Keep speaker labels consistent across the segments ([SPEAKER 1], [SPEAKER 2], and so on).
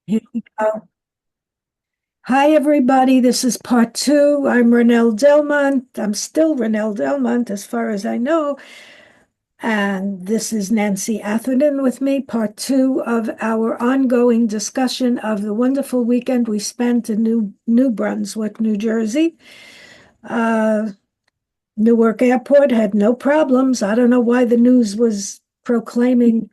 [SPEAKER 1] Here we go. Hi, everybody. This is part two. I'm Ronelle Delmont. I'm still Ronelle Delmont, as far as I know. And this is Nancy Atherton with me, part two of our ongoing discussion of the wonderful weekend we spent in New Brunswick, New Jersey. Uh, Newark Airport had no problems. I don't know why the news was proclaiming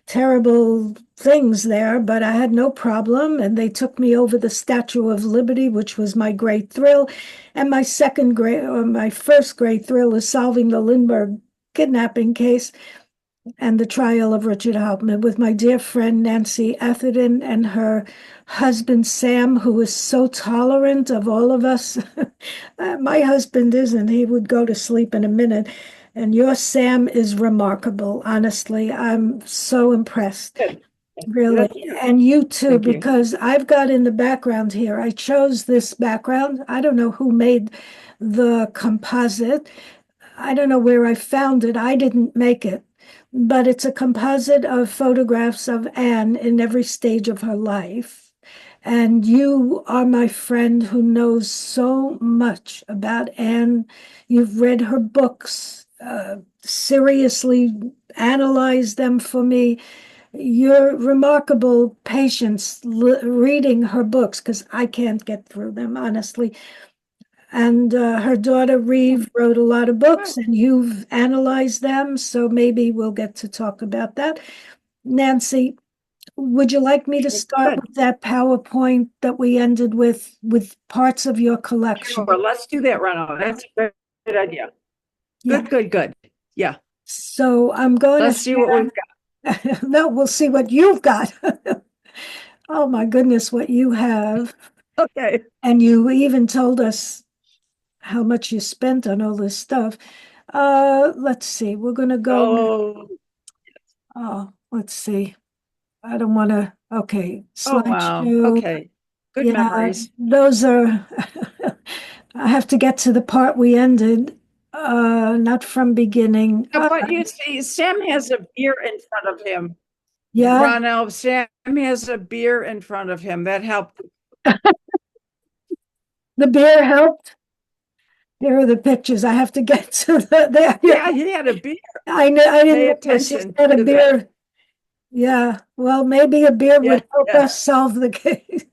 [SPEAKER 1] terrible things there, but I had no problem. And they took me over the Statue of Liberty, which was my great thrill. And my first great thrill is solving the Lindbergh kidnapping case and the trial of Richard Hauptmann with my dear friend Nancy Atherton and her husband Sam, who is so tolerant of all of us. My husband isn't. He would go to sleep in a minute. And your Sam is remarkable. Honestly, I'm so impressed.
[SPEAKER 2] Good.
[SPEAKER 1] Really.
[SPEAKER 2] Good.
[SPEAKER 1] And you too,
[SPEAKER 2] Thank you.
[SPEAKER 1] because I've got in the background here, I chose this background. I don't know who made the composite. I don't know where I found it. I didn't make it, but it's a composite of photographs of Anne in every stage of her life. And you are my friend who knows so much about Anne. You've read her books, seriously analyzed them for me. Your remarkable patience reading her books, because I can't get through them, honestly. And her daughter Reeve wrote a lot of books, and you've analyzed them, so maybe we'll get to talk about that. Nancy, would you like me to start with that PowerPoint that we ended with parts of your collection?
[SPEAKER 2] Sure, let's do that, Ronald. That's a good idea.
[SPEAKER 1] Yeah.
[SPEAKER 2] Good. Yeah.
[SPEAKER 1] So I'm going
[SPEAKER 2] Let's see what we've
[SPEAKER 1] got. No, we'll see what you've got. Oh my goodness, what you have.
[SPEAKER 2] Okay.
[SPEAKER 1] And you even told us how much you spent on all this stuff. Let's see. We're going to go. Let's see. I don't want to. Okay.
[SPEAKER 2] Wow.
[SPEAKER 1] Slideshow.
[SPEAKER 2] Okay. Good
[SPEAKER 1] Yeah,
[SPEAKER 2] memories.
[SPEAKER 1] those are. I have to get to the part we ended, not from beginning.
[SPEAKER 2] But you see, Sam has a beer in front of him.
[SPEAKER 1] Yeah,
[SPEAKER 2] Ronald, Sam has a beer in front of him. That helped.
[SPEAKER 1] the beer helped. Here are the pictures. I have to get to there.
[SPEAKER 2] Yeah, he had a beer.
[SPEAKER 1] I know. I didn't
[SPEAKER 2] Pay
[SPEAKER 1] notice. He
[SPEAKER 2] attention
[SPEAKER 1] had a
[SPEAKER 2] to
[SPEAKER 1] beer.
[SPEAKER 2] that.
[SPEAKER 1] Yeah. Well, maybe a beer
[SPEAKER 2] Yeah,
[SPEAKER 1] would help
[SPEAKER 2] yeah,
[SPEAKER 1] us solve the case.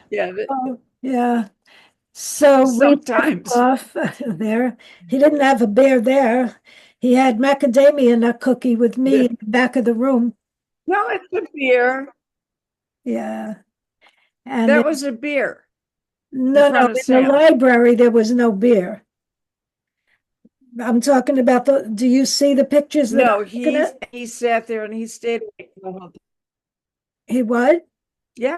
[SPEAKER 2] yeah.
[SPEAKER 1] Oh, yeah. So we left
[SPEAKER 2] Sometimes.
[SPEAKER 1] off there. He didn't have a bear there. He had macadamia nut cookie with me in the back of the room.
[SPEAKER 2] No, it's a beer.
[SPEAKER 1] Yeah. And
[SPEAKER 2] That was a beer in
[SPEAKER 1] no,
[SPEAKER 2] front of
[SPEAKER 1] in the
[SPEAKER 2] Sam.
[SPEAKER 1] library there was no beer. I'm talking about do you see the pictures that
[SPEAKER 2] No,
[SPEAKER 1] I'm looking at?
[SPEAKER 2] he sat there and he stayed awake the whole time.
[SPEAKER 1] He what?
[SPEAKER 2] Yeah.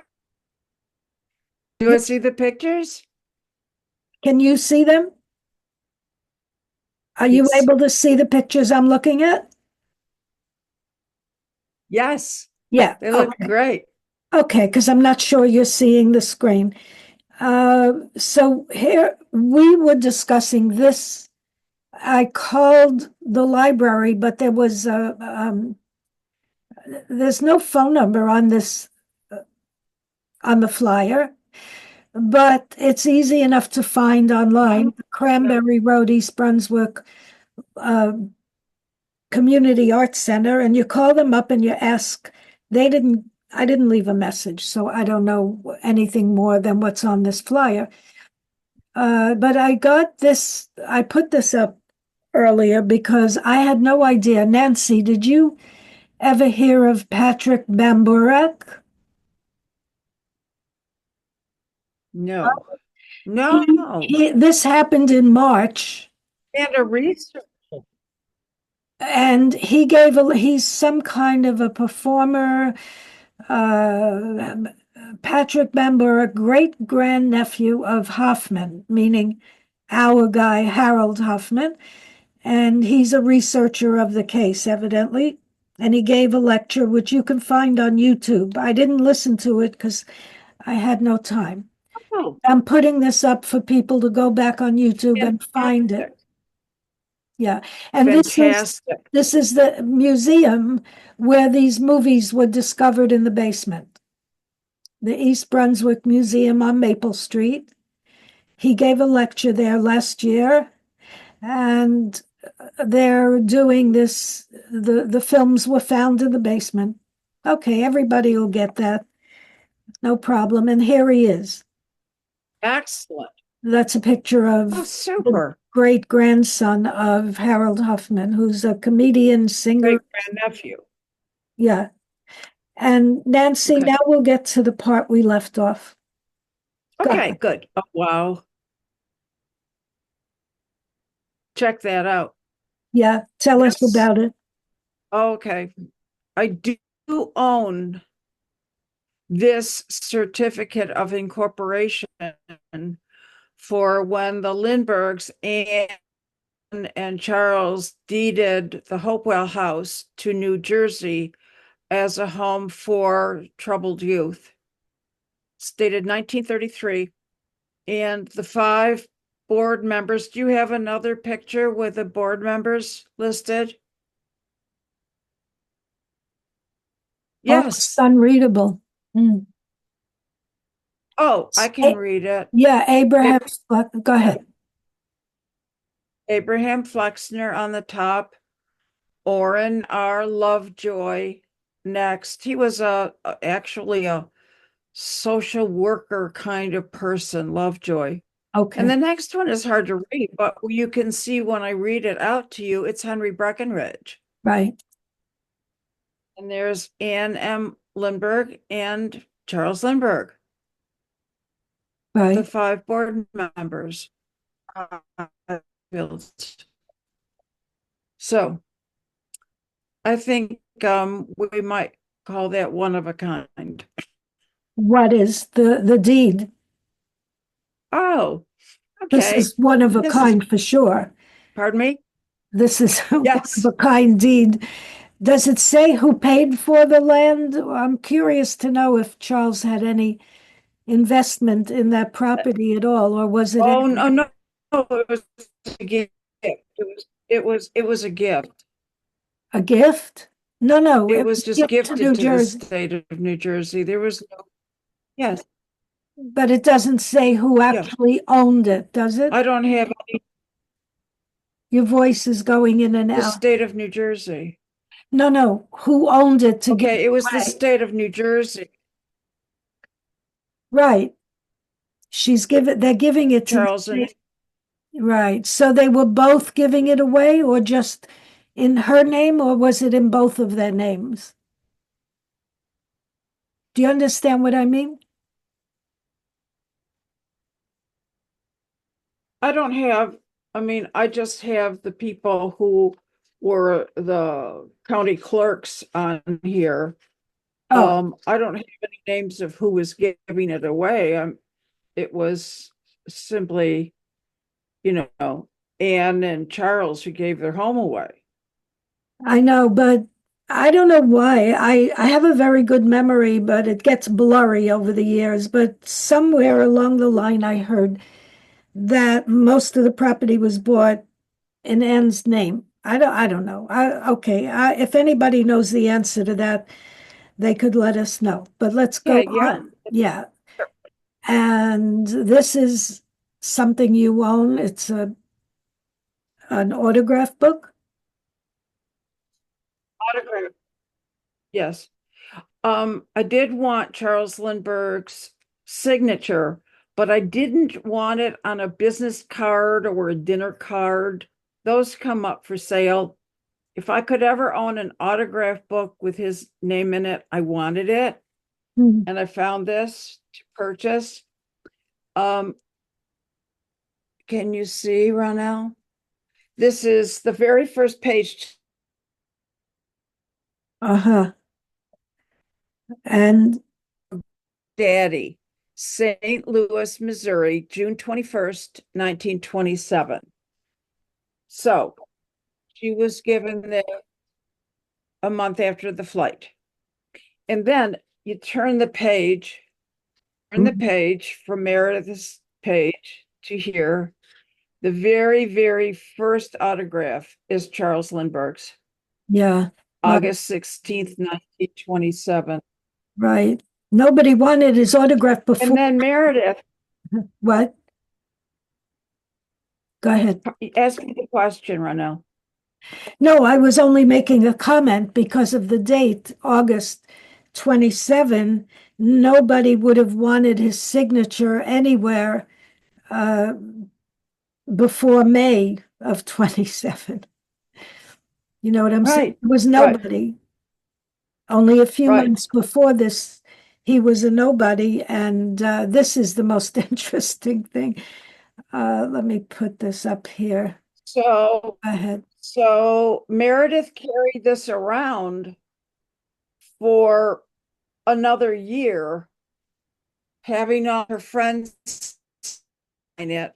[SPEAKER 2] Do I see the pictures?
[SPEAKER 1] Can you see them? Are you
[SPEAKER 2] Yes.
[SPEAKER 1] able to see the pictures I'm looking at?
[SPEAKER 2] Yes.
[SPEAKER 1] Yeah.
[SPEAKER 2] They look
[SPEAKER 1] Okay.
[SPEAKER 2] great.
[SPEAKER 1] Okay, because I'm not sure you're seeing the screen. So here we were discussing this. I called the library, but there's no phone number on this on the flyer, but it's easy enough to find online. Cranberry Road, East Brunswick uh, Community Arts Center, and you call them up and you ask. I didn't leave a message, so I don't know anything more than what's on this flyer. But I put this up earlier because I had no idea. Nancy, did you ever hear of Patrick Bamburak?
[SPEAKER 2] No. No.
[SPEAKER 1] This happened in March,
[SPEAKER 2] And a research.
[SPEAKER 1] and he's some kind of a performer. Uh, Patrick Bamburak, great grandnephew of Hoffman, meaning our guy, Harold Hoffman. And he's a researcher of the case, evidently. And he gave a lecture, which you can find on YouTube. I didn't listen to it because I had no time.
[SPEAKER 2] Oh,
[SPEAKER 1] I'm putting this up for people to go back on YouTube and find it. Yeah. And
[SPEAKER 2] fantastic.
[SPEAKER 1] this is the museum where these movies were discovered in the basement. the East Brunswick Museum on Maple Street. He gave a lecture there last year, and they're doing this. The films were found in the basement. Okay, everybody will get that. No problem. And here he is.
[SPEAKER 2] Excellent.
[SPEAKER 1] That's a picture
[SPEAKER 2] Oh,
[SPEAKER 1] of the
[SPEAKER 2] super.
[SPEAKER 1] great grandson of Harold Huffman, who's a comedian, singer.
[SPEAKER 2] Great grandnephew.
[SPEAKER 1] Yeah. And Nancy,
[SPEAKER 2] Okay.
[SPEAKER 1] now we'll get to the part we left off. Go
[SPEAKER 2] Okay,
[SPEAKER 1] ahead.
[SPEAKER 2] good. Oh, wow. Check that out.
[SPEAKER 1] Yeah, tell us
[SPEAKER 2] This,
[SPEAKER 1] about it.
[SPEAKER 2] okay. I do own this certificate of incorporation for when the Lindberghs and Charles deeded the Hopewell house to New Jersey as a home for troubled youth. It's dated 1933. And the 5 board members, do you have another picture with the board members listed?
[SPEAKER 1] Almost
[SPEAKER 2] Yes.
[SPEAKER 1] unreadable. Mm.
[SPEAKER 2] Oh, I can
[SPEAKER 1] A-
[SPEAKER 2] read it.
[SPEAKER 1] yeah, Abraham. Go
[SPEAKER 2] Yeah.
[SPEAKER 1] ahead.
[SPEAKER 2] Abraham Flexner on the top, Orrin R. Lovejoy next. He was actually a social worker kind of person, Lovejoy. And
[SPEAKER 1] Okay,
[SPEAKER 2] the next one is hard to read, but you can see when I read it out to you, it's Henry Breckenridge.
[SPEAKER 1] right,
[SPEAKER 2] And there's Anne M. Lindbergh and Charles Lindbergh, the
[SPEAKER 1] right.
[SPEAKER 2] 5 board members. So I think we might call that one of a kind.
[SPEAKER 1] What is the deed?
[SPEAKER 2] Oh,
[SPEAKER 1] This
[SPEAKER 2] okay.
[SPEAKER 1] is one of a
[SPEAKER 2] This is,
[SPEAKER 1] kind for sure.
[SPEAKER 2] pardon me?
[SPEAKER 1] This is one of
[SPEAKER 2] Yes.
[SPEAKER 1] a kind deed. Does it say who paid for the land? I'm curious to know if Charles had any investment in that property at all, or was it
[SPEAKER 2] Oh, no, no, no, it was a gift. It was a gift.
[SPEAKER 1] a gift? No, no,
[SPEAKER 2] It
[SPEAKER 1] it
[SPEAKER 2] was
[SPEAKER 1] was a
[SPEAKER 2] just
[SPEAKER 1] gift to New
[SPEAKER 2] gifted to the
[SPEAKER 1] Jersey,
[SPEAKER 2] state of New Jersey. There was no, yes,
[SPEAKER 1] but it doesn't say who
[SPEAKER 2] yes.
[SPEAKER 1] actually owned it, does it?
[SPEAKER 2] I don't have
[SPEAKER 1] Your voice is going in and
[SPEAKER 2] the
[SPEAKER 1] out.
[SPEAKER 2] state of New Jersey.
[SPEAKER 1] No, no, who owned it to give
[SPEAKER 2] Okay,
[SPEAKER 1] it
[SPEAKER 2] it was the
[SPEAKER 1] away?
[SPEAKER 2] state of New Jersey.
[SPEAKER 1] Right. They're giving it to the
[SPEAKER 2] Charles and
[SPEAKER 1] state. Right. So they were both giving it away, or just in her name, or was it in both of their names? Do you understand what I mean?
[SPEAKER 2] I don't have, I mean, I just have the people who were the county clerks on here.
[SPEAKER 1] Oh,
[SPEAKER 2] I don't have any names of who was giving it away. It was simply, you know, Anne and Charles who gave their home away.
[SPEAKER 1] I know, but I don't know why. I have a very good memory, but it gets blurry over the years. But somewhere along the line, I heard that most of the property was bought in Anne's name. I don't know. Okay. If anybody knows the answer to that, they could let us know. But let's
[SPEAKER 2] Yeah,
[SPEAKER 1] go
[SPEAKER 2] yeah.
[SPEAKER 1] on. Yeah. And this is something you own. It's an autograph book.
[SPEAKER 2] Autograph. Yes. I did want Charles Lindbergh's signature, but I didn't want it on a business card or a dinner card. Those come up for sale. If I could ever own an autograph book with his name in it, I wanted it.
[SPEAKER 1] Hmm.
[SPEAKER 2] And I found this to purchase. Um, can you see, Ronelle? This is the very first page.
[SPEAKER 1] Uh-huh. And
[SPEAKER 2] Daddy, St. Louis, Missouri, June 21st, 1927. So she was given this a month after the flight. And then you turn the page from Meredith's page to here. The very, very first autograph is Charles Lindbergh's,
[SPEAKER 1] yeah, right,
[SPEAKER 2] August 16th, 1927.
[SPEAKER 1] right. Nobody wanted his autograph before.
[SPEAKER 2] And then Meredith,
[SPEAKER 1] What? Go ahead.
[SPEAKER 2] ask me the question, Ronelle.
[SPEAKER 1] No, I was only making a comment because of the date, August 27. Nobody would have wanted his signature anywhere uh, before May of 27. You know what I'm saying?
[SPEAKER 2] Right,
[SPEAKER 1] It was
[SPEAKER 2] right,
[SPEAKER 1] nobody. Only a few
[SPEAKER 2] right.
[SPEAKER 1] months before this, he was a nobody. And this is the most interesting thing. Let me put this up here.
[SPEAKER 2] So,
[SPEAKER 1] Go ahead.
[SPEAKER 2] so Meredith carried this around for another year, having all her friends sign it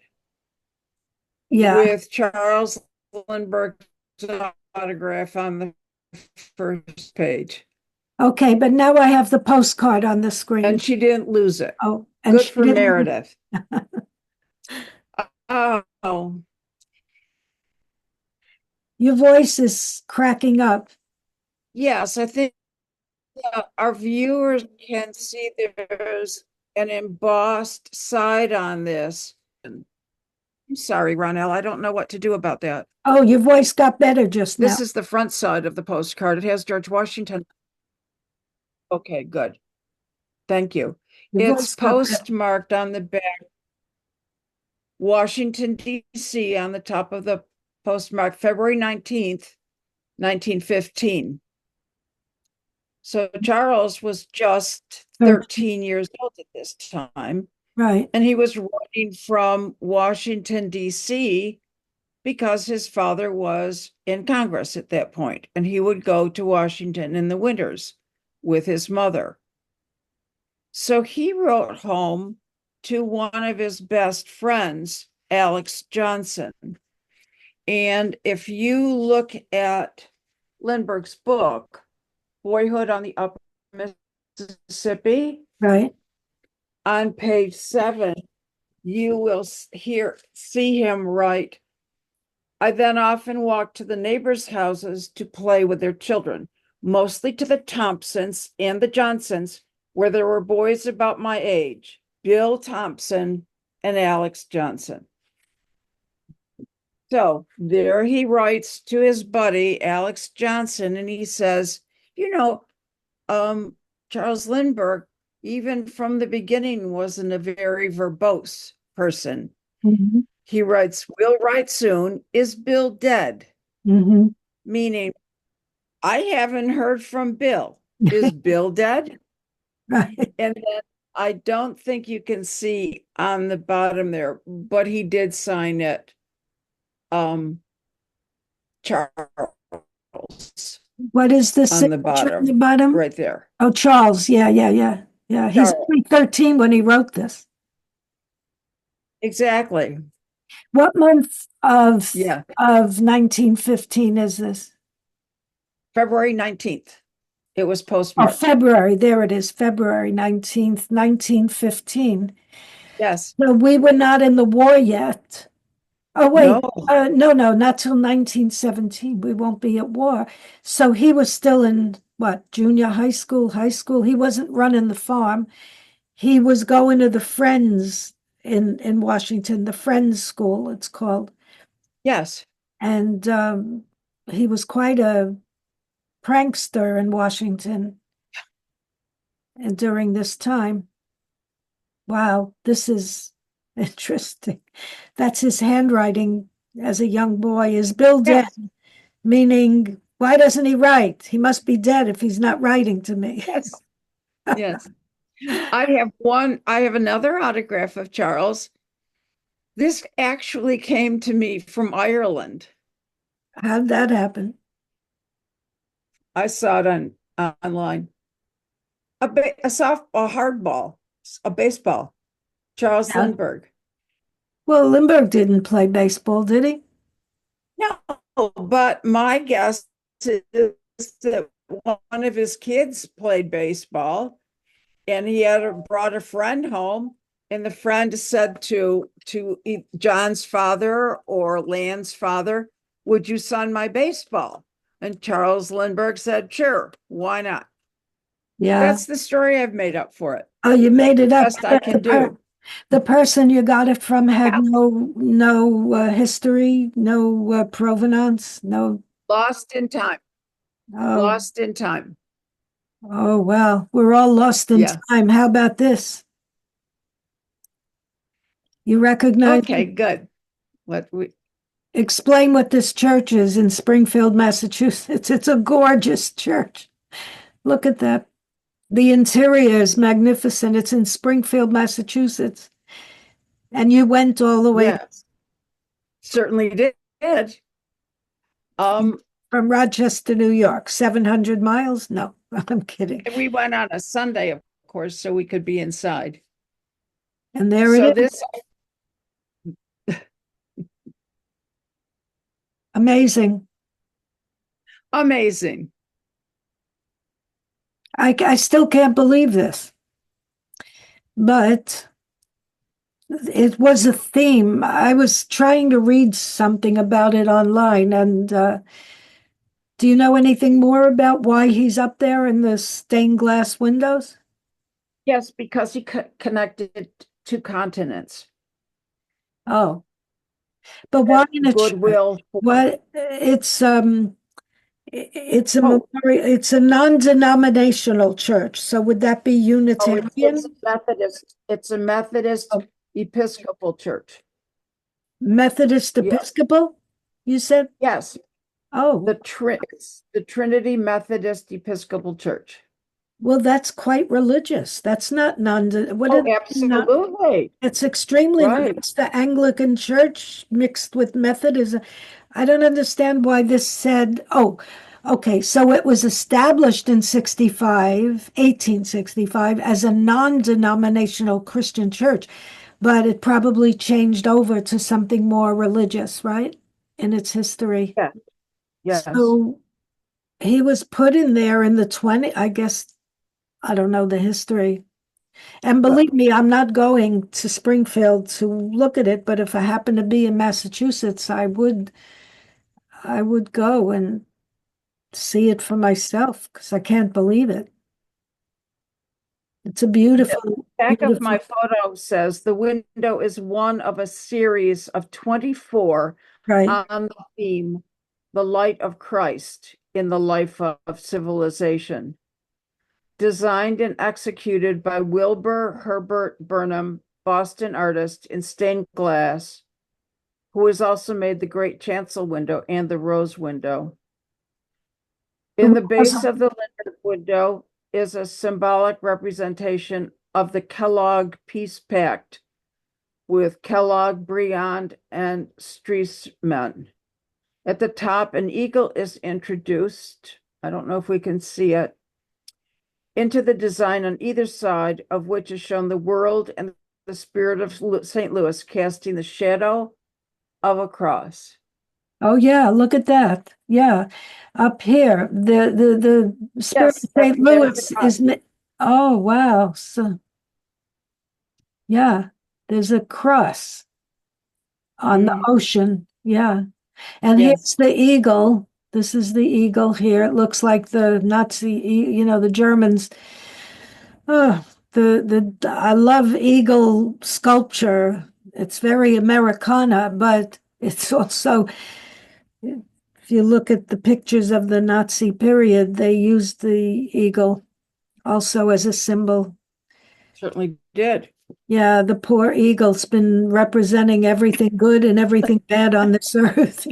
[SPEAKER 1] Yeah.
[SPEAKER 2] with Charles Lindbergh's autograph on the first page.
[SPEAKER 1] Okay, but now I have the postcard on the screen.
[SPEAKER 2] And she didn't lose it.
[SPEAKER 1] Oh, and
[SPEAKER 2] Good
[SPEAKER 1] she
[SPEAKER 2] for
[SPEAKER 1] didn't.
[SPEAKER 2] Meredith. Oh,
[SPEAKER 1] Your voice is cracking up.
[SPEAKER 2] yes, I think our viewers can see there's an embossed side on this. I'm sorry, Ronelle, I don't know what to do about that.
[SPEAKER 1] Oh, your voice got better just now.
[SPEAKER 2] This is the front side of the postcard. It has George Washington. Okay, good. Thank you.
[SPEAKER 1] Your
[SPEAKER 2] It's
[SPEAKER 1] voice got better.
[SPEAKER 2] postmarked on the back, Washington, D.C., on the top of the postmark, February 19th, 1915. So Charles was just 13 years old at this time,
[SPEAKER 1] Right.
[SPEAKER 2] and he was writing from Washington, D.C., because his father was in Congress at that point, and he would go to Washington in the winters with his mother. So he wrote home to one of his best friends, Alex Johnson. And if you look at Lindbergh's book, Boyhood on the Upper Mississippi,
[SPEAKER 1] Right.
[SPEAKER 2] on page 7, you will see him write, I then often walked to the neighbors' houses to play with their children, mostly to the Thompsons and the Johnsons, where there were boys about my age, Bill Thompson and Alex Johnson. So there he writes to his buddy, Alex Johnson, and he says, Charles Lindbergh, even from the beginning, wasn't a very verbose person.
[SPEAKER 1] Mm-hmm.
[SPEAKER 2] He writes, we'll write soon. Is Bill dead?
[SPEAKER 1] Mm-hmm.
[SPEAKER 2] Meaning, I haven't heard from Bill. Is Bill dead?
[SPEAKER 1] Right.
[SPEAKER 2] And then I don't think you can see on the bottom there, but he did sign it. Charles
[SPEAKER 1] What is the
[SPEAKER 2] on the
[SPEAKER 1] signature on the
[SPEAKER 2] bottom,
[SPEAKER 1] bottom?
[SPEAKER 2] right there.
[SPEAKER 1] Oh, Charles. Yeah, yeah, yeah. Yeah. He's
[SPEAKER 2] Charles.
[SPEAKER 1] only 13 when he wrote this.
[SPEAKER 2] Exactly.
[SPEAKER 1] What month of
[SPEAKER 2] Yeah.
[SPEAKER 1] 1915 is this?
[SPEAKER 2] February 19th. It was
[SPEAKER 1] Oh,
[SPEAKER 2] postmarked.
[SPEAKER 1] February. There it is. February 19th, 1915.
[SPEAKER 2] Yes.
[SPEAKER 1] So we were not in the war yet. Oh, wait.
[SPEAKER 2] No.
[SPEAKER 1] No, not till 1917. We won't be at war. So he was still in what, junior high school, high school. He wasn't running the farm. He was going to the Friends in Washington, the Friends School, it's called.
[SPEAKER 2] Yes.
[SPEAKER 1] And he was quite a prankster in Washington and during this time. Wow, this is interesting. That's his handwriting as a young boy. Is Bill dead?
[SPEAKER 2] Yes.
[SPEAKER 1] Meaning, why doesn't he write? He must be dead if he's not writing to me.
[SPEAKER 2] Yes. Yes. I have another autograph of Charles. This actually came to me from Ireland.
[SPEAKER 1] How'd that happen?
[SPEAKER 2] I saw it online. A hardball, a baseball. Charles
[SPEAKER 1] Yeah.
[SPEAKER 2] Lindbergh.
[SPEAKER 1] Well, Lindbergh didn't play baseball, did he?
[SPEAKER 2] No, but my guess is that one of his kids played baseball, and he brought a friend home, and the friend said to John's father or Land's father, would you sign my baseball? And Charles Lindbergh said, sure, why not?
[SPEAKER 1] Yeah.
[SPEAKER 2] That's the story I've made up for it.
[SPEAKER 1] Oh, you made it up.
[SPEAKER 2] Best I can do.
[SPEAKER 1] The person you got it from had
[SPEAKER 2] Yeah.
[SPEAKER 1] no history, no provenance, no.
[SPEAKER 2] Lost in time.
[SPEAKER 1] Oh,
[SPEAKER 2] Lost in time.
[SPEAKER 1] oh, well, we're all lost in
[SPEAKER 2] Yeah.
[SPEAKER 1] time. How about this? You recognize
[SPEAKER 2] Okay,
[SPEAKER 1] it?
[SPEAKER 2] good. What we
[SPEAKER 1] Explain what this church is in Springfield, Massachusetts. It's a gorgeous church. Look at that. The interior is magnificent. It's in Springfield, Massachusetts. And you went all the way
[SPEAKER 2] yes, certainly did. Um,
[SPEAKER 1] from Rochester, New York, 700 miles? No, I'm kidding.
[SPEAKER 2] we went on a Sunday, of course, so we could be inside.
[SPEAKER 1] And there it
[SPEAKER 2] So
[SPEAKER 1] is.
[SPEAKER 2] this
[SPEAKER 1] Amazing.
[SPEAKER 2] amazing.
[SPEAKER 1] I still can't believe this, but it was a theme. I was trying to read something about it online, and do you know anything more about why he's up there in the stained glass windows?
[SPEAKER 2] Yes, because he connected two continents.
[SPEAKER 1] Oh, but why
[SPEAKER 2] And
[SPEAKER 1] in a church?
[SPEAKER 2] goodwill for
[SPEAKER 1] What it's a
[SPEAKER 2] oh,
[SPEAKER 1] it's a non-denominational church. So would that be
[SPEAKER 2] oh, it's
[SPEAKER 1] Unitarian?
[SPEAKER 2] Methodist. It's a Methodist
[SPEAKER 1] Oh,
[SPEAKER 2] Episcopal church.
[SPEAKER 1] Methodist
[SPEAKER 2] Yes.
[SPEAKER 1] Episcopal? You said?
[SPEAKER 2] Yes.
[SPEAKER 1] Oh,
[SPEAKER 2] It's the Trinity Methodist Episcopal Church.
[SPEAKER 1] well, that's quite religious. That's not what
[SPEAKER 2] Oh,
[SPEAKER 1] is not?
[SPEAKER 2] absolutely.
[SPEAKER 1] It's extremely,
[SPEAKER 2] Right.
[SPEAKER 1] it's the Anglican Church mixed with Methodism. I don't understand why this said, oh, okay, so it was established in 1865, as a non-denominational Christian church, but it probably changed over to something more religious, right? In its history.
[SPEAKER 2] Yeah. Yes.
[SPEAKER 1] So he was put in there in the 20, I guess, I don't know the history. And
[SPEAKER 2] But
[SPEAKER 1] believe me, I'm not going to Springfield to look at it, but if I happen to be in Massachusetts, I would go and see it for myself because I can't believe it. It's a
[SPEAKER 2] the
[SPEAKER 1] beautiful,
[SPEAKER 2] back of my
[SPEAKER 1] beautiful,
[SPEAKER 2] photo says the window is one of a series of 24
[SPEAKER 1] right?
[SPEAKER 2] on the theme, The Light of Christ in the Life of Civilization. Designed and executed by Wilbur Herbert Burnham, Boston artist in stained glass, who has also made the great chancel window and the rose window. In the base of the Lindbergh window is a symbolic representation of the Kellogg Peace Pact with Kellogg, Briand, and Stresemann. At the top, an eagle is introduced. I don't know if we can see it. Into the design on either side of which is shown the world and the spirit of St. Louis casting the shadow of a cross.
[SPEAKER 1] Oh yeah, look at that. Yeah. Up here, the Spirit
[SPEAKER 2] Yes,
[SPEAKER 1] of St.
[SPEAKER 2] there's the
[SPEAKER 1] Louis
[SPEAKER 2] cross.
[SPEAKER 1] is, oh wow. So yeah, there's a cross on the
[SPEAKER 2] Mhm.
[SPEAKER 1] ocean. Yeah. And
[SPEAKER 2] Yes,
[SPEAKER 1] here's the eagle. This is the eagle here. It looks like the Nazi, the Germans. Oh, I love eagle sculpture. It's very Americana, but it's also, if you look at the pictures of the Nazi period, they used the eagle also as a symbol.
[SPEAKER 2] certainly did.
[SPEAKER 1] Yeah, the poor eagle's been representing everything good and everything bad on this earth.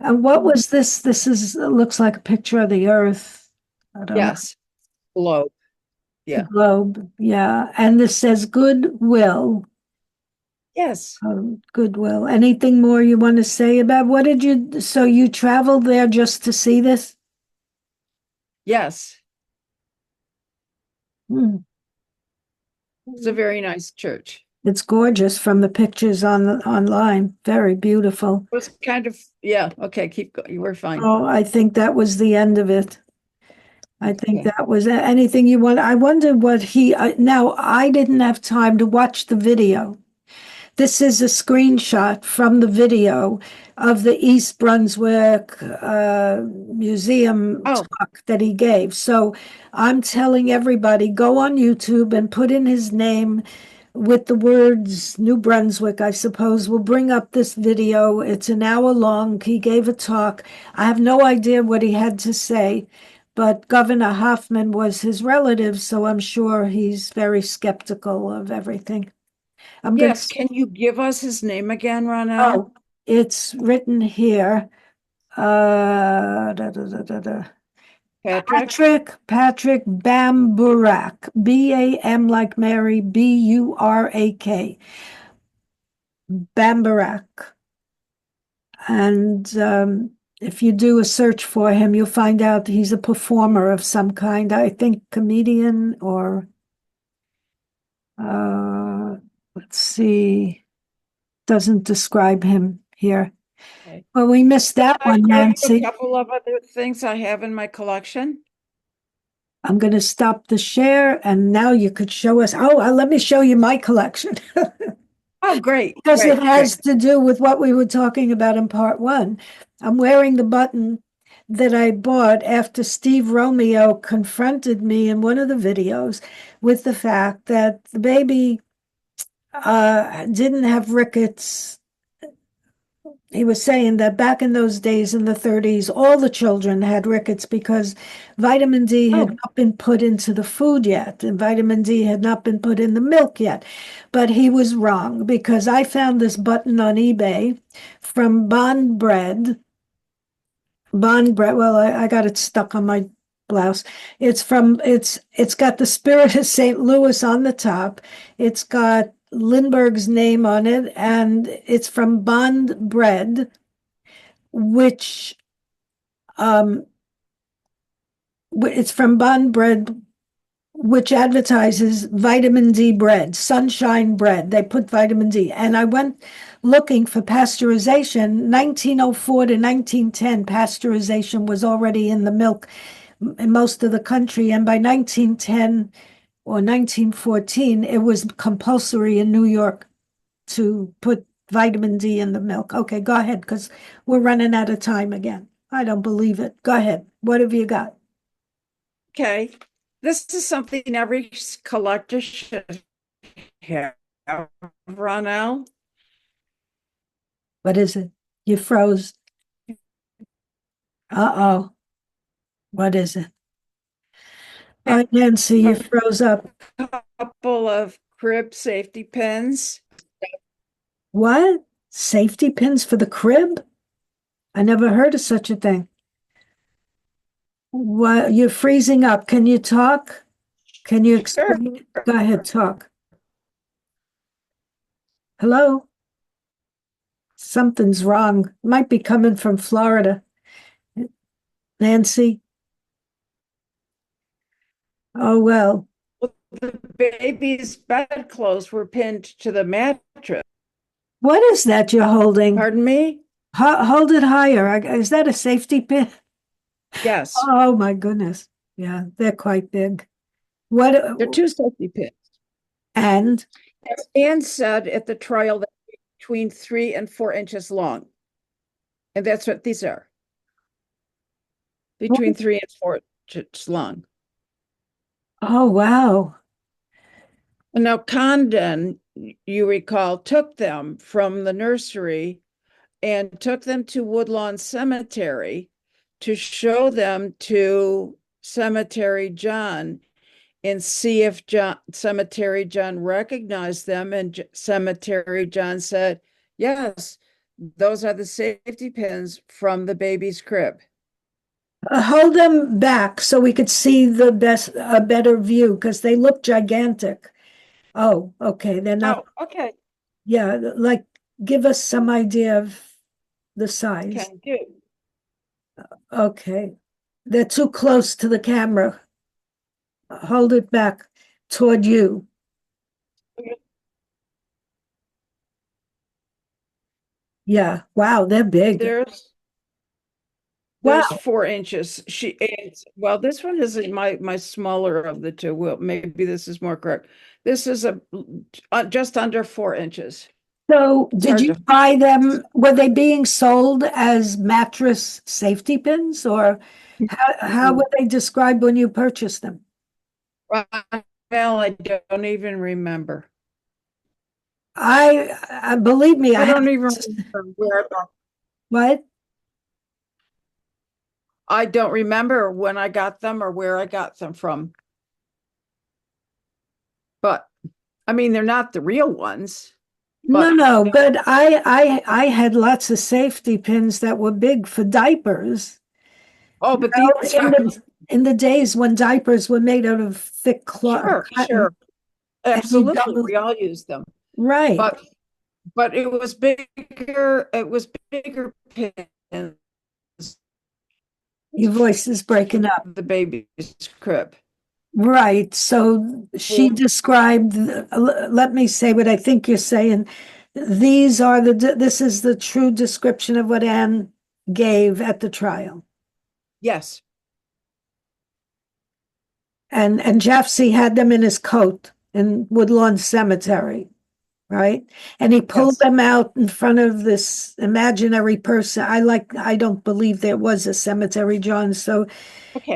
[SPEAKER 1] And what was this? This looks like a picture of the earth. I don't know.
[SPEAKER 2] Yes, globe.
[SPEAKER 1] The
[SPEAKER 2] Yeah.
[SPEAKER 1] globe. Yeah. And this says goodwill.
[SPEAKER 2] Yes.
[SPEAKER 1] Goodwill. Anything more you want to say about so you traveled there just to see this?
[SPEAKER 2] Yes.
[SPEAKER 1] Hmm.
[SPEAKER 2] It's a very nice church.
[SPEAKER 1] It's gorgeous from the pictures online. Very beautiful.
[SPEAKER 2] It was kind of, yeah, okay, keep going. You were fine.
[SPEAKER 1] Oh, I think that was the end of it. I think
[SPEAKER 2] Okay.
[SPEAKER 1] that was anything you want. I wonder what now I didn't have time to watch the video This is a screenshot from the video of the East Brunswick Museum
[SPEAKER 2] Oh,
[SPEAKER 1] talk that he gave. So I'm telling everybody, go on YouTube and put in his name with the words New Brunswick, I suppose. We'll bring up this video. It's an hour long. He gave a talk. I have no idea what he had to say, but Governor Hoffman was his relative, so I'm sure he's very skeptical of everything. I'm going
[SPEAKER 2] yes.
[SPEAKER 1] to,
[SPEAKER 2] Can you give us his name again, Ronelle?
[SPEAKER 1] oh, it's written here. Da, da, da, da, da.
[SPEAKER 2] Patrick?
[SPEAKER 1] Patrick Bamburak, B-A-M like Mary, B-U-R-A-K, Bamburak. And if you do a search for him, you'll find out he's a performer of some kind. I think comedian or let's see, doesn't describe him here.
[SPEAKER 2] Okay.
[SPEAKER 1] Well, we missed
[SPEAKER 2] Can
[SPEAKER 1] that
[SPEAKER 2] I
[SPEAKER 1] one,
[SPEAKER 2] show you a
[SPEAKER 1] Nancy.
[SPEAKER 2] couple of other things I have in my collection?
[SPEAKER 1] I'm going to stop the share, and now you could show us. Oh, let me show you my collection.
[SPEAKER 2] Oh, great,
[SPEAKER 1] Because it
[SPEAKER 2] great,
[SPEAKER 1] has
[SPEAKER 2] great.
[SPEAKER 1] to do with what we were talking about in part one. I'm wearing the button that I bought after Steve Romeo confronted me in one of the videos with the fact that the baby didn't have rickets. He was saying that back in those days in the 30s, all the children had rickets because vitamin D had
[SPEAKER 2] Oh,
[SPEAKER 1] not been put into the food yet, and vitamin D had not been put in the milk yet. But he was wrong because I found this button on eBay from Bond Bread. Bond Bread, well, I got it stuck on my blouse. It's got the Spirit of St. Louis on the top. It's got Lindbergh's name on it, and it's from Bond Bread, which um, it's from Bond Bread, which advertises vitamin D bread, sunshine bread. They put vitamin D. And I went looking for pasteurization. 1904 to 1910, pasteurization was already in the milk in most of the country. And by 1910 or 1914, it was compulsory in New York to put vitamin D in the milk. Okay, go ahead, because we're running out of time again. I don't believe it. Go ahead. What have you got?
[SPEAKER 2] okay. This is something every collector should have, Ronelle.
[SPEAKER 1] What is it? You froze. Uh-oh. What is it? Oh, Nancy, you
[SPEAKER 2] A
[SPEAKER 1] froze up.
[SPEAKER 2] couple of crib safety pins.
[SPEAKER 1] What? Safety pins for the crib? I never heard of such a thing. What? You're freezing up. Can you talk? Can you
[SPEAKER 2] Sure.
[SPEAKER 1] explain? Go ahead, talk. Hello? Something's wrong. Might be coming from Florida. Nancy? Oh, well.
[SPEAKER 2] Well, the baby's bedclothes were pinned to the mattress.
[SPEAKER 1] What is that you're holding?
[SPEAKER 2] Pardon me?
[SPEAKER 1] Hold it higher. Is that a safety pin?
[SPEAKER 2] Yes,
[SPEAKER 1] Oh, my goodness. Yeah, they're quite big. What?
[SPEAKER 2] they're two safety pins.
[SPEAKER 1] And
[SPEAKER 2] As Anne said at the trial, that between 3 and 4 inches long. And that's what these are. Between 3 and 4 inches long.
[SPEAKER 1] oh, wow.
[SPEAKER 2] And now Condon, you recall, took them from the nursery and took them to Woodlawn Cemetery to show them to Cemetery John and see if Cemetery John recognized them. And Cemetery John said, yes, those are the safety pins from the baby's crib.
[SPEAKER 1] Hold them back so we could see a better view because they look gigantic. Oh, okay. They're not,
[SPEAKER 2] Oh, okay.
[SPEAKER 1] yeah, like give us some idea of the size.
[SPEAKER 2] Can do.
[SPEAKER 1] Okay. They're too close to the camera. Hold it back toward you. Yeah. Wow, they're big.
[SPEAKER 2] There's
[SPEAKER 1] Wow.
[SPEAKER 2] there's 4 inches. Well, this one is my smaller of the two. Well, maybe this is more correct. This is just under 4 inches.
[SPEAKER 1] So
[SPEAKER 2] It's
[SPEAKER 1] did
[SPEAKER 2] hard
[SPEAKER 1] you
[SPEAKER 2] to.
[SPEAKER 1] buy them? Were they being sold as mattress safety pins, or how were they described when you purchased them?
[SPEAKER 2] Well, I don't even remember.
[SPEAKER 1] I believe me, I
[SPEAKER 2] I
[SPEAKER 1] have
[SPEAKER 2] don't even remember where I bought.
[SPEAKER 1] what?
[SPEAKER 2] I don't remember when I got them or where I got them from. But I mean, they're not the real ones.
[SPEAKER 1] No,
[SPEAKER 2] But
[SPEAKER 1] no, but I had lots of safety pins that were big for diapers.
[SPEAKER 2] oh,
[SPEAKER 1] You
[SPEAKER 2] but these
[SPEAKER 1] know,
[SPEAKER 2] are
[SPEAKER 1] in the days when diapers were made out of thick cloth,
[SPEAKER 2] sure,
[SPEAKER 1] cotton,
[SPEAKER 2] sure,
[SPEAKER 1] and you
[SPEAKER 2] absolutely.
[SPEAKER 1] double,
[SPEAKER 2] We all use them.
[SPEAKER 1] right.
[SPEAKER 2] But but it was bigger. It was bigger pins
[SPEAKER 1] Your voice is breaking
[SPEAKER 2] for
[SPEAKER 1] up.
[SPEAKER 2] the baby's crib.
[SPEAKER 1] Right. So she
[SPEAKER 2] For
[SPEAKER 1] described, let me say what I think you're saying. This is the true description of what Anne gave at the trial.
[SPEAKER 2] yes,
[SPEAKER 1] And Jeffsey had them in his coat in Woodlawn Cemetery, right? And he pulled
[SPEAKER 2] yes.
[SPEAKER 1] them out in front of this imaginary person. I don't believe there was a cemetery, John. So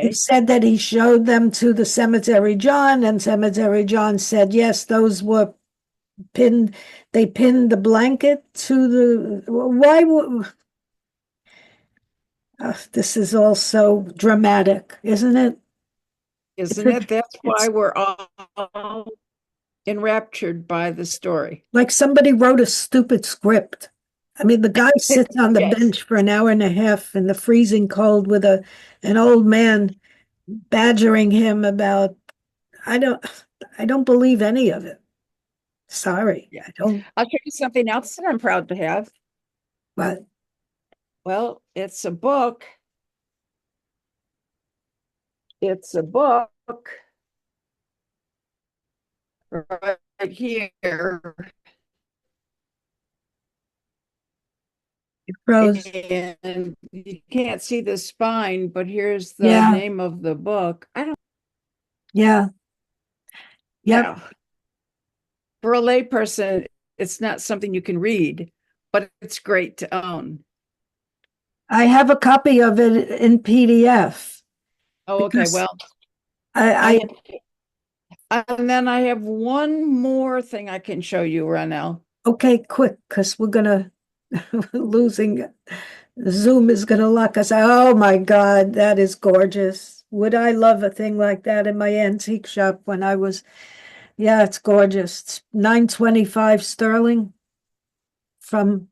[SPEAKER 1] he
[SPEAKER 2] Okay.
[SPEAKER 1] said that he showed them to the cemetery John, and cemetery John said, yes, those were pinned. They pinned the blanket to the. Why would. This is all so dramatic, isn't it? It's
[SPEAKER 2] Isn't
[SPEAKER 1] a,
[SPEAKER 2] it? That's why
[SPEAKER 1] it's
[SPEAKER 2] we're all enraptured by the story.
[SPEAKER 1] like somebody wrote a stupid script. I mean, the guy sits on the
[SPEAKER 2] Yes.
[SPEAKER 1] bench for an hour and a half in the freezing cold with an old man badgering him about. I don't I don't believe any of it. Sorry,
[SPEAKER 2] Yeah.
[SPEAKER 1] I don't.
[SPEAKER 2] I'll show you something else that I'm proud to have.
[SPEAKER 1] But
[SPEAKER 2] Well, it's a book. It's a book right here.
[SPEAKER 1] it froze.
[SPEAKER 2] And you can't see the spine, but here's the
[SPEAKER 1] Yeah,
[SPEAKER 2] name of the book. I don't,
[SPEAKER 1] yeah, yep.
[SPEAKER 2] yeah. For a layperson, it's not something you can read, but it's great to own.
[SPEAKER 1] I have a copy of it in PDF
[SPEAKER 2] Oh, okay.
[SPEAKER 1] because
[SPEAKER 2] Well,
[SPEAKER 1] I
[SPEAKER 2] I and then I have one more thing I can show you, Ronelle.
[SPEAKER 1] okay, quick, because we're gonna losing Zoom is gonna lock us. Oh my God, that is gorgeous. Would I love a thing like that in my antique shop when I was, yeah, it's gorgeous. It's 925 sterling from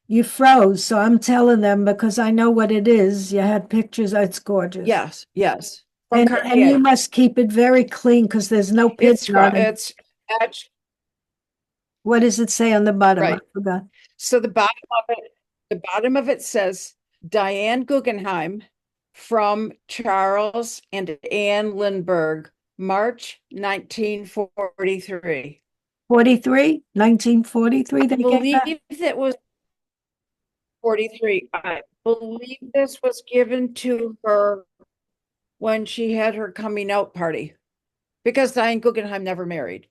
[SPEAKER 1] you froze, so I'm telling them because I know what it is. You had pictures, it's gorgeous.
[SPEAKER 2] Yes, yes. From
[SPEAKER 1] And you
[SPEAKER 2] Cartier.
[SPEAKER 1] must keep it very clean because there's no pin on it.
[SPEAKER 2] It's etched,
[SPEAKER 1] What does it say on the bottom? I
[SPEAKER 2] right.
[SPEAKER 1] forgot.
[SPEAKER 2] So the bottom of it says Diane Guggenheim from Charles and Anne Lindbergh, March 1943.
[SPEAKER 1] 43, 1943,
[SPEAKER 2] I
[SPEAKER 1] they gave that.
[SPEAKER 2] believe it was 43. I believe this was given to her when she had her coming out party because Diane Guggenheim never married.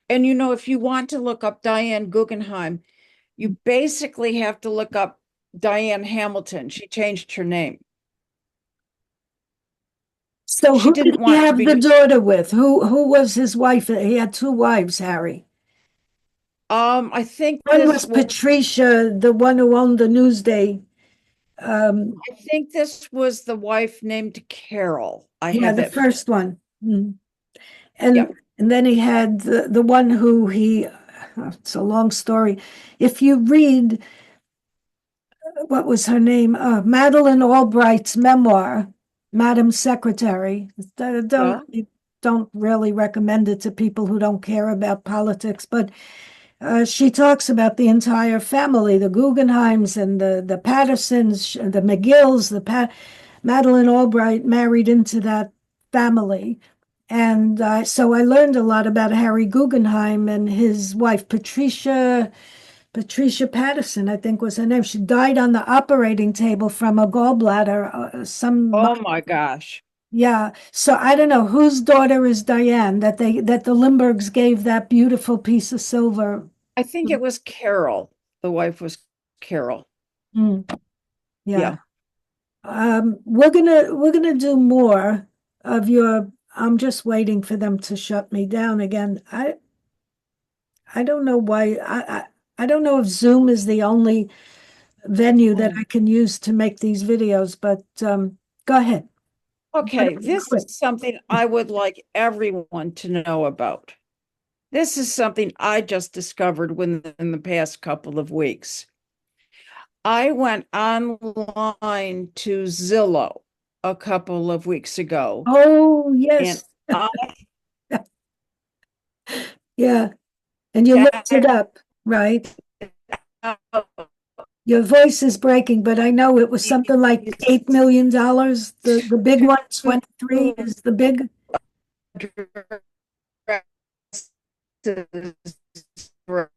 [SPEAKER 2] And you know, if you want to look up Diane Guggenheim, you basically have to look up Diane Hamilton. She changed her name.
[SPEAKER 1] So
[SPEAKER 2] She
[SPEAKER 1] who did
[SPEAKER 2] didn't
[SPEAKER 1] he
[SPEAKER 2] want to
[SPEAKER 1] have the
[SPEAKER 2] be,
[SPEAKER 1] daughter with? Who was his wife? He had two wives, Harry.
[SPEAKER 2] I think
[SPEAKER 1] One was
[SPEAKER 2] this
[SPEAKER 1] Patricia, the one who owned the Newsday.
[SPEAKER 2] was the wife named Carol. I
[SPEAKER 1] Yeah,
[SPEAKER 2] have
[SPEAKER 1] the
[SPEAKER 2] it.
[SPEAKER 1] first one. Mm. And
[SPEAKER 2] Yep.
[SPEAKER 1] and then he had the one who he, it's a long story. If you read, what was her name? Madeleine Albright's memoir, Madam Secretary.
[SPEAKER 2] Yeah.
[SPEAKER 1] Don't really recommend it to people who don't care about politics, but she talks about the entire family, the Guggenheims and the Pattersons, the McGills, Madeleine Albright married into that family. And so I learned a lot about Harry Guggenheim and his wife, Patricia Patterson, I think was her name. She died on the operating table from a gallbladder.
[SPEAKER 2] Oh my gosh.
[SPEAKER 1] Yeah. So I don't know whose daughter is Diane that the Lindberghs gave that beautiful piece of silver.
[SPEAKER 2] I think it was Carol. The wife was Carol.
[SPEAKER 1] Mm, yeah.
[SPEAKER 2] Yeah.
[SPEAKER 1] We're gonna do more of your. I'm just waiting for them to shut me down again. I don't know why. I don't know if Zoom is the only venue that I can use to make these videos, but go ahead.
[SPEAKER 2] Okay, this is something I would like everyone to know about. This is something I just discovered within the past couple of weeks. I went online to Zillow a couple of weeks ago,
[SPEAKER 1] Oh,
[SPEAKER 2] and
[SPEAKER 1] yes.
[SPEAKER 2] I
[SPEAKER 1] Yeah. And you looked it
[SPEAKER 2] checked
[SPEAKER 1] up, right?
[SPEAKER 2] out
[SPEAKER 1] Your voice is breaking, but I know it was something like
[SPEAKER 2] these
[SPEAKER 1] $8 million. The big
[SPEAKER 2] two
[SPEAKER 1] one, 23 is the big,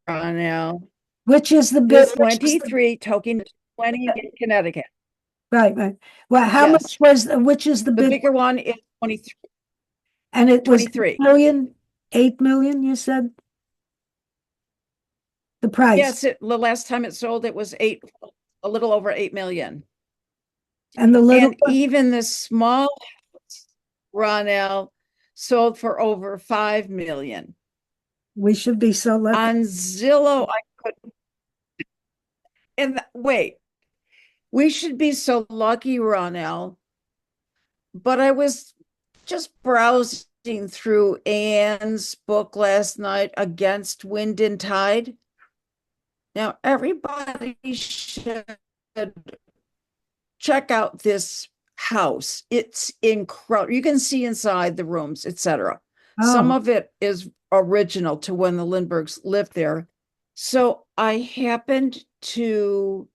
[SPEAKER 2] now.
[SPEAKER 1] which is the big,
[SPEAKER 2] This
[SPEAKER 1] which is the,
[SPEAKER 2] 23 token 20 in Connecticut.
[SPEAKER 1] right. Well, how much
[SPEAKER 2] Yes.
[SPEAKER 1] which is the
[SPEAKER 2] The
[SPEAKER 1] big
[SPEAKER 2] bigger
[SPEAKER 1] one?
[SPEAKER 2] one is 23.
[SPEAKER 1] And it was
[SPEAKER 2] 23.
[SPEAKER 1] 8 million, you said? The price.
[SPEAKER 2] Yes, the last time it sold, it was a little over 8 million.
[SPEAKER 1] And the little
[SPEAKER 2] And
[SPEAKER 1] one,
[SPEAKER 2] even the small Ronelle sold for over 5 million.
[SPEAKER 1] we should be so lucky.
[SPEAKER 2] On Zillow, I could, and wait, we should be so lucky, Ronelle. But I was just browsing through Anne's book last night, Against Wind and Tide. Now, everybody should check out this house. It's incredible. You can see inside the rooms, etc. Some
[SPEAKER 1] Oh,
[SPEAKER 2] of it is original to when the Lindberghs lived there. So I happened to